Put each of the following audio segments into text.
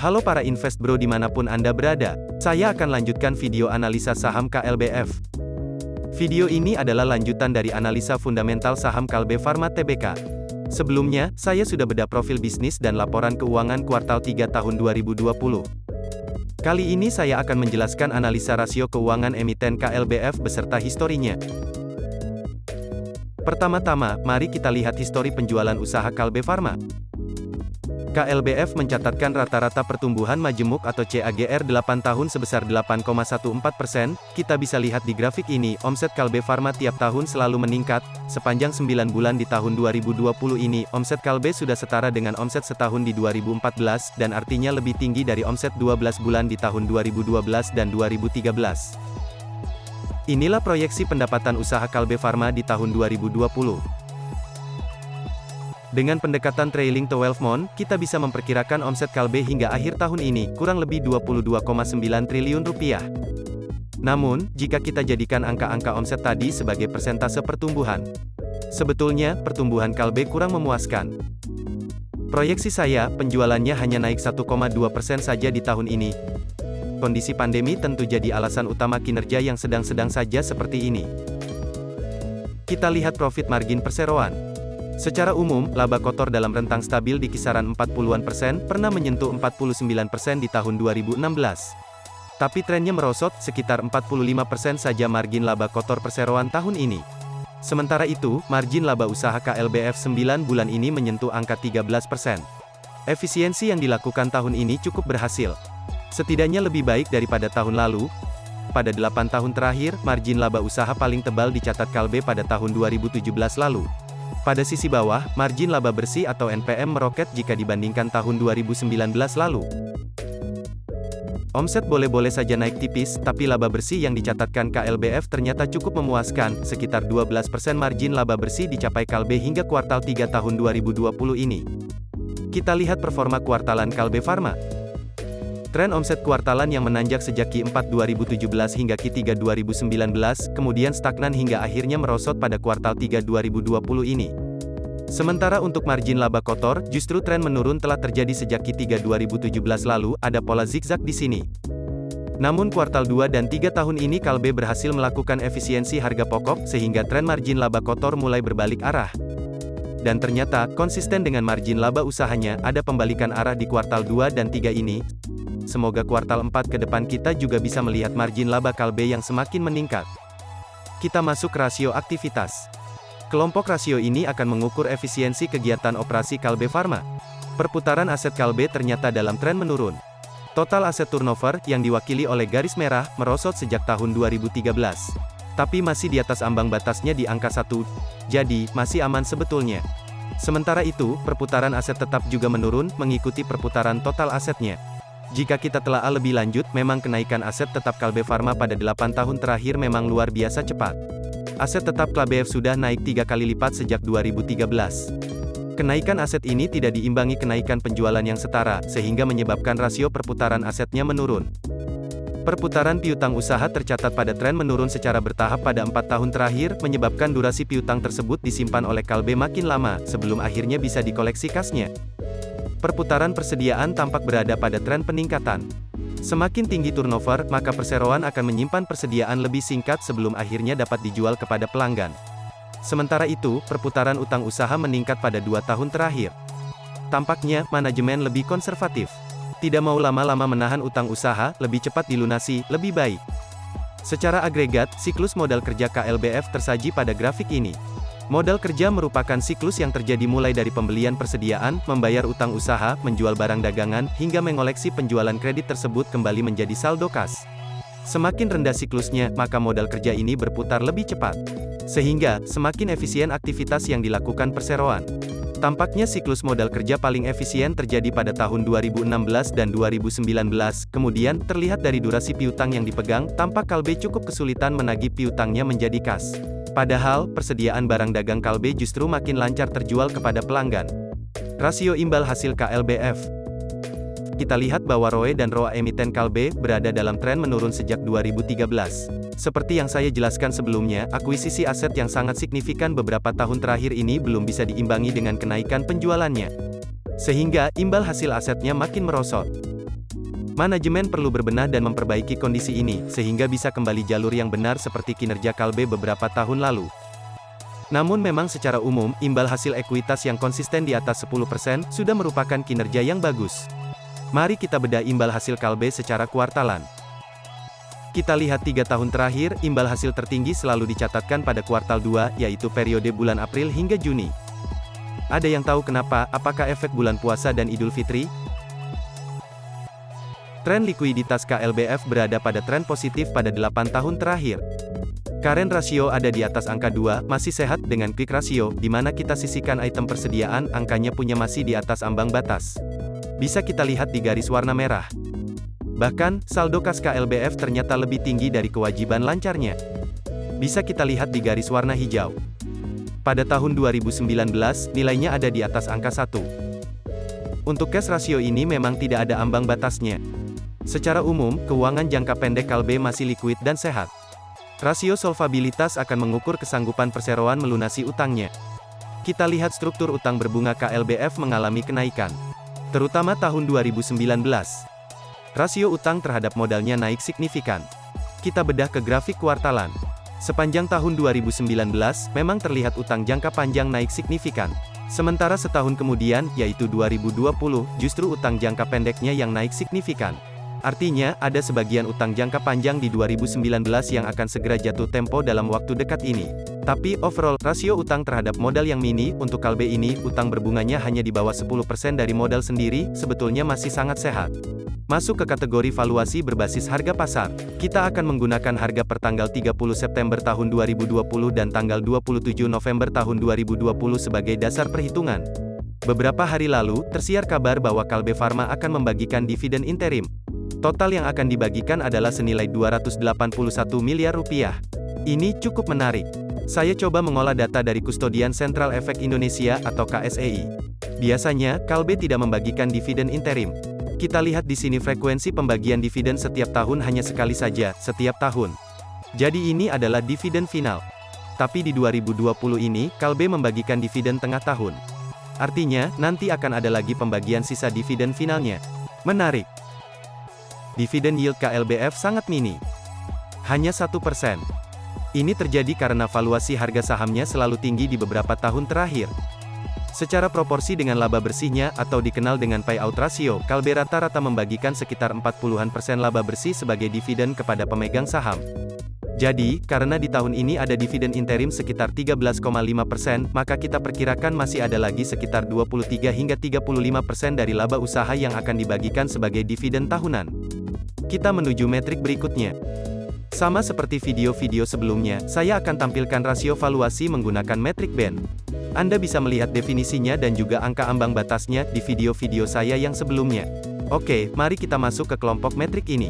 Halo para invest bro dimanapun Anda berada, saya akan lanjutkan video analisa saham KLBF. Video ini adalah lanjutan dari analisa fundamental saham Kalbe Farma Tbk. Sebelumnya, saya sudah bedah profil bisnis dan laporan keuangan kuartal 3 tahun 2020. Kali ini saya akan menjelaskan analisa rasio keuangan emiten KLBF beserta historinya. Pertama-tama, mari kita lihat histori penjualan usaha Kalbe Farma. KLBF mencatatkan rata-rata pertumbuhan majemuk atau CAGR 8 tahun sebesar 8,14%. Kita bisa lihat di grafik ini, omset Kalbe Farma tiap tahun selalu meningkat. Sepanjang 9 bulan di tahun 2020 ini, omset Kalbe sudah setara dengan omset setahun di 2014, dan artinya lebih tinggi dari omset 12 bulan di tahun 2012 dan 2013. Inilah proyeksi pendapatan usaha Kalbe Farma di tahun 2020. Dengan pendekatan trailing 12 month, kita bisa memperkirakan omset Kalbe hingga akhir tahun ini, kurang lebih 22,9 triliun rupiah. Namun, jika kita jadikan angka-angka omset tadi sebagai persentase pertumbuhan, sebetulnya, pertumbuhan Kalbe kurang memuaskan. Proyeksi saya, penjualannya hanya naik 1,2% saja di tahun ini. Kondisi pandemi tentu jadi alasan utama kinerja yang sedang-sedang saja seperti ini. Kita lihat profit margin perseroan. Secara umum, laba kotor dalam rentang stabil di kisaran 40-an%, pernah menyentuh 49% di tahun 2016. Tapi trennya merosot, sekitar 45% saja margin laba kotor perseroan tahun ini. Sementara itu, margin laba usaha KLBF 9 bulan ini menyentuh angka 13%. Efisiensi yang dilakukan tahun ini cukup berhasil. Setidaknya lebih baik daripada tahun lalu. Pada 8 tahun terakhir, margin laba usaha paling tebal dicatat Kalbe pada tahun 2017 lalu. Pada sisi bawah, margin laba bersih atau NPM meroket jika dibandingkan tahun 2019 lalu. Omset boleh-boleh saja naik tipis, tapi laba bersih yang dicatatkan KLBF ternyata cukup memuaskan, sekitar 12% margin laba bersih dicapai Kalbe hingga kuartal 3 tahun 2020 ini. Kita lihat performa kuartalan Kalbe Farma. Tren omset kuartalan yang menanjak sejak Q4 2017 hingga Q3 2019, kemudian stagnan hingga akhirnya merosot pada kuartal 3 2020 ini. Sementara untuk margin laba kotor, justru tren menurun telah terjadi sejak Q3 2017 lalu, ada pola zigzag di sini. Namun kuartal 2 dan 3 tahun ini Kalbe berhasil melakukan efisiensi harga pokok, sehingga tren margin laba kotor mulai berbalik arah. Dan ternyata, konsisten dengan margin laba usahanya, ada pembalikan arah di kuartal 2 dan 3 ini. Semoga kuartal 4 ke depan kita juga bisa melihat margin laba Kalbe yang semakin meningkat. Kita masuk ke rasio aktivitas. Kelompok rasio ini akan mengukur efisiensi kegiatan operasi Kalbe Farma. Perputaran aset Kalbe ternyata dalam tren menurun. Total aset turnover, yang diwakili oleh garis merah, merosot sejak tahun 2013. Tapi masih di atas ambang batasnya di angka 1, jadi, masih aman sebetulnya. Sementara itu, perputaran aset tetap juga menurun, mengikuti perputaran total asetnya. Jika kita telaah lebih lanjut, memang kenaikan aset tetap Kalbe Farma pada 8 tahun terakhir memang luar biasa cepat. Aset tetap KLBF sudah naik 3 kali lipat sejak 2013. Kenaikan aset ini tidak diimbangi kenaikan penjualan yang setara, sehingga menyebabkan rasio perputaran asetnya menurun. Perputaran piutang usaha tercatat pada tren menurun secara bertahap pada 4 tahun terakhir, menyebabkan durasi piutang tersebut disimpan oleh Kalbe makin lama, sebelum akhirnya bisa dikoleksi kasnya. Perputaran persediaan tampak berada pada tren peningkatan. Semakin tinggi turnover, maka perseroan akan menyimpan persediaan lebih singkat sebelum akhirnya dapat dijual kepada pelanggan. Sementara itu, perputaran utang usaha meningkat pada 2 tahun terakhir. Tampaknya, manajemen lebih konservatif. Tidak mau lama-lama menahan utang usaha, lebih cepat dilunasi, lebih baik. Secara agregat, siklus modal kerja KLBF tersaji pada grafik ini. Modal kerja merupakan siklus yang terjadi mulai dari pembelian persediaan, membayar utang usaha, menjual barang dagangan, hingga mengoleksi penjualan kredit tersebut kembali menjadi saldo kas. Semakin rendah siklusnya, maka modal kerja ini berputar lebih cepat. Sehingga, semakin efisien aktivitas yang dilakukan perseroan. Tampaknya siklus modal kerja paling efisien terjadi pada tahun 2016 dan 2019, kemudian, terlihat dari durasi piutang yang dipegang, tampak Kalbe cukup kesulitan menagih piutangnya menjadi kas. Padahal, persediaan barang dagang Kalbe justru makin lancar terjual kepada pelanggan. Rasio imbal hasil KLBF. Kita lihat bahwa ROE dan ROA emiten Kalbe berada dalam tren menurun sejak 2013. Seperti yang saya jelaskan sebelumnya, akuisisi aset yang sangat signifikan beberapa tahun terakhir ini belum bisa diimbangi dengan kenaikan penjualannya. Sehingga, imbal hasil asetnya makin merosot. Manajemen perlu berbenah dan memperbaiki kondisi ini, sehingga bisa kembali jalur yang benar seperti kinerja Kalbe beberapa tahun lalu. Namun memang secara umum, imbal hasil ekuitas yang konsisten di atas 10% sudah merupakan kinerja yang bagus. Mari kita bedah imbal hasil Kalbe secara kuartalan. Kita lihat 3 tahun terakhir, imbal hasil tertinggi selalu dicatatkan pada kuartal 2, yaitu periode bulan April hingga Juni. Ada yang tahu kenapa? Apakah efek bulan puasa dan Idul Fitri? Tren likuiditas KLBF berada pada tren positif pada 8 tahun terakhir. Current ratio ada di atas angka 2, masih sehat dengan quick ratio, di mana kita sisihkan item persediaan, angkanya punya masih di atas ambang batas. Bisa kita lihat di garis warna merah. Bahkan, saldo kas KLBF ternyata lebih tinggi dari kewajiban lancarnya. Bisa kita lihat di garis warna hijau. Pada tahun 2019, nilainya ada di atas angka 1. Untuk cash ratio ini memang tidak ada ambang batasnya. Secara umum, keuangan jangka pendek Kalbe masih liquid dan sehat. Rasio solvabilitas akan mengukur kesanggupan perseroan melunasi utangnya. Kita lihat struktur utang berbunga KLBF mengalami kenaikan, terutama tahun 2019. Rasio utang terhadap modalnya naik signifikan. Kita bedah ke grafik kuartalan. Sepanjang tahun 2019, memang terlihat utang jangka panjang naik signifikan. Sementara setahun kemudian, yaitu 2020, justru utang jangka pendeknya yang naik signifikan. Artinya, ada sebagian utang jangka panjang di 2019 yang akan segera jatuh tempo dalam waktu dekat ini. Tapi, overall, rasio utang terhadap modal yang mini, untuk Kalbe ini, utang berbunganya hanya di bawah 10% dari modal sendiri, sebetulnya masih sangat sehat. Masuk ke kategori valuasi berbasis harga pasar. Kita akan menggunakan harga per tanggal 30 September tahun 2020 dan tanggal 27 November tahun 2020 sebagai dasar perhitungan. Beberapa hari lalu, tersiar kabar bahwa Kalbe Farma akan membagikan dividen interim. Total yang akan dibagikan adalah senilai 281 miliar rupiah. Ini cukup menarik. Saya coba mengolah data dari Kustodian Sentral Efek Indonesia atau KSEI. Biasanya, Kalbe tidak membagikan dividen interim. Kita lihat di sini frekuensi pembagian dividen setiap tahun hanya sekali saja, setiap tahun. Jadi ini adalah dividen final. Tapi di 2020 ini, Kalbe membagikan dividen tengah tahun. Artinya, nanti akan ada lagi pembagian sisa dividen finalnya. Menarik. Dividen yield KLBF sangat mini. Hanya 1%. Ini terjadi karena valuasi harga sahamnya selalu tinggi di beberapa tahun terakhir. Secara proporsi dengan laba bersihnya, atau dikenal dengan payout ratio, Kalbe rata-rata membagikan sekitar 40% laba bersih sebagai dividen kepada pemegang saham. Jadi, karena di tahun ini ada dividen interim sekitar 13,5%, maka kita perkirakan masih ada lagi sekitar 23 hingga 35% dari laba usaha yang akan dibagikan sebagai dividen tahunan. Kita menuju metrik berikutnya. Sama seperti video-video sebelumnya, saya akan tampilkan rasio valuasi menggunakan metrik band. Anda bisa melihat definisinya dan juga angka ambang batasnya di video-video saya yang sebelumnya. Oke, mari kita masuk ke kelompok metrik ini.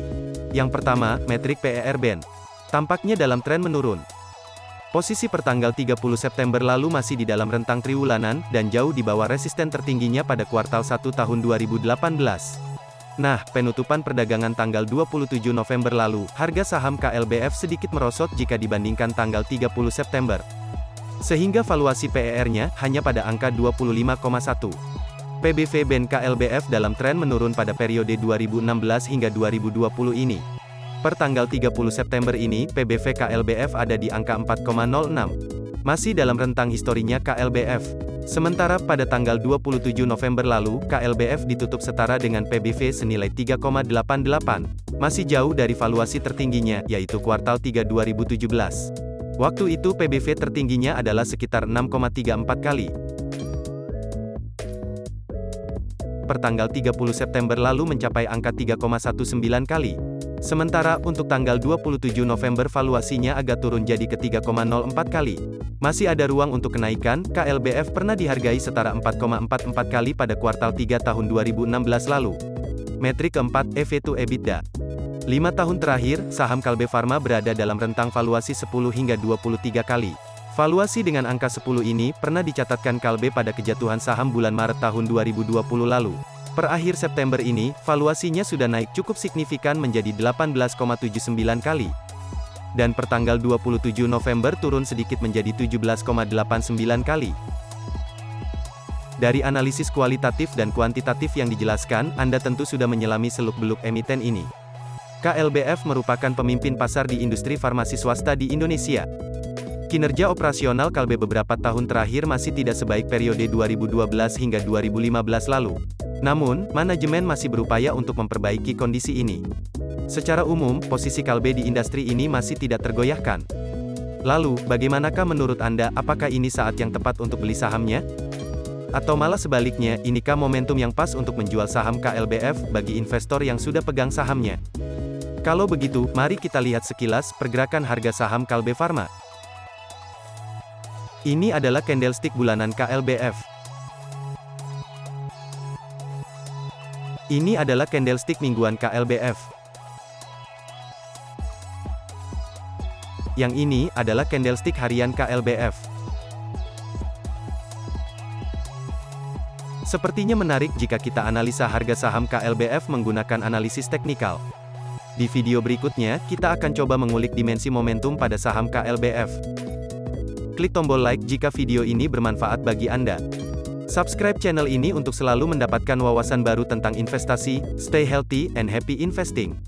Yang pertama, metrik PER band. Tampaknya dalam tren menurun. Posisi pertanggal 30 September lalu masih di dalam rentang triwulanan, dan jauh di bawah resisten tertingginya pada kuartal 1 tahun 2018. Nah, penutupan perdagangan tanggal 27 November lalu, harga saham KLBF sedikit merosot jika dibandingkan tanggal 30 September. Sehingga valuasi PER-nya hanya pada angka 25,1. PBV band KLBF dalam tren menurun pada periode 2016 hingga 2020 ini. Per tanggal 30 September ini, PBV KLBF ada di angka 4,06. Masih dalam rentang historinya KLBF. Sementara pada tanggal 27 November lalu, KLBF ditutup setara dengan PBV senilai 3,88. Masih jauh dari valuasi tertingginya, yaitu kuartal 3 2017. Waktu itu PBV tertingginya adalah sekitar 6,34 kali. Per tanggal 30 September lalu mencapai angka 3,19 kali. Sementara, untuk tanggal 27 November valuasinya agak turun jadi ke 3,04 kali. Masih ada ruang untuk kenaikan, KLBF pernah dihargai setara 4,44 kali pada kuartal 3 tahun 2016 lalu. Metrik keempat, EV to EBITDA. 5 tahun terakhir, saham Kalbe Farma berada dalam rentang valuasi 10 hingga 23 kali. Valuasi dengan angka 10 ini, pernah dicatatkan Kalbe pada kejatuhan saham bulan Maret tahun 2020 lalu. Per akhir September ini, valuasinya sudah naik cukup signifikan menjadi 18,79 kali. Dan per tanggal 27 November turun sedikit menjadi 17,89 kali. Dari analisis kualitatif dan kuantitatif yang dijelaskan, Anda tentu sudah menyelami seluk-beluk emiten ini. KLBF merupakan pemimpin pasar di industri farmasi swasta di Indonesia. Kinerja operasional KLB beberapa tahun terakhir masih tidak sebaik periode 2012 hingga 2015 lalu. Namun, manajemen masih berupaya untuk memperbaiki kondisi ini. Secara umum, posisi KLB di industri ini masih tidak tergoyahkan. Lalu, bagaimanakah menurut Anda, apakah ini saat yang tepat untuk beli sahamnya? Atau malah sebaliknya, inikah momentum yang pas untuk menjual saham KLBF bagi investor yang sudah pegang sahamnya? Kalau begitu, mari kita lihat sekilas pergerakan harga saham Kalbe Farma. Ini adalah candlestick bulanan KLBF. Ini adalah candlestick mingguan KLBF. Yang ini adalah candlestick harian KLBF. Sepertinya menarik jika kita analisa harga saham KLBF menggunakan analisis teknikal. Di video berikutnya, kita akan coba mengulik dimensi momentum pada saham KLBF. Klik tombol like jika video ini bermanfaat bagi Anda. Subscribe channel ini untuk selalu mendapatkan wawasan baru tentang investasi. Stay healthy and happy investing.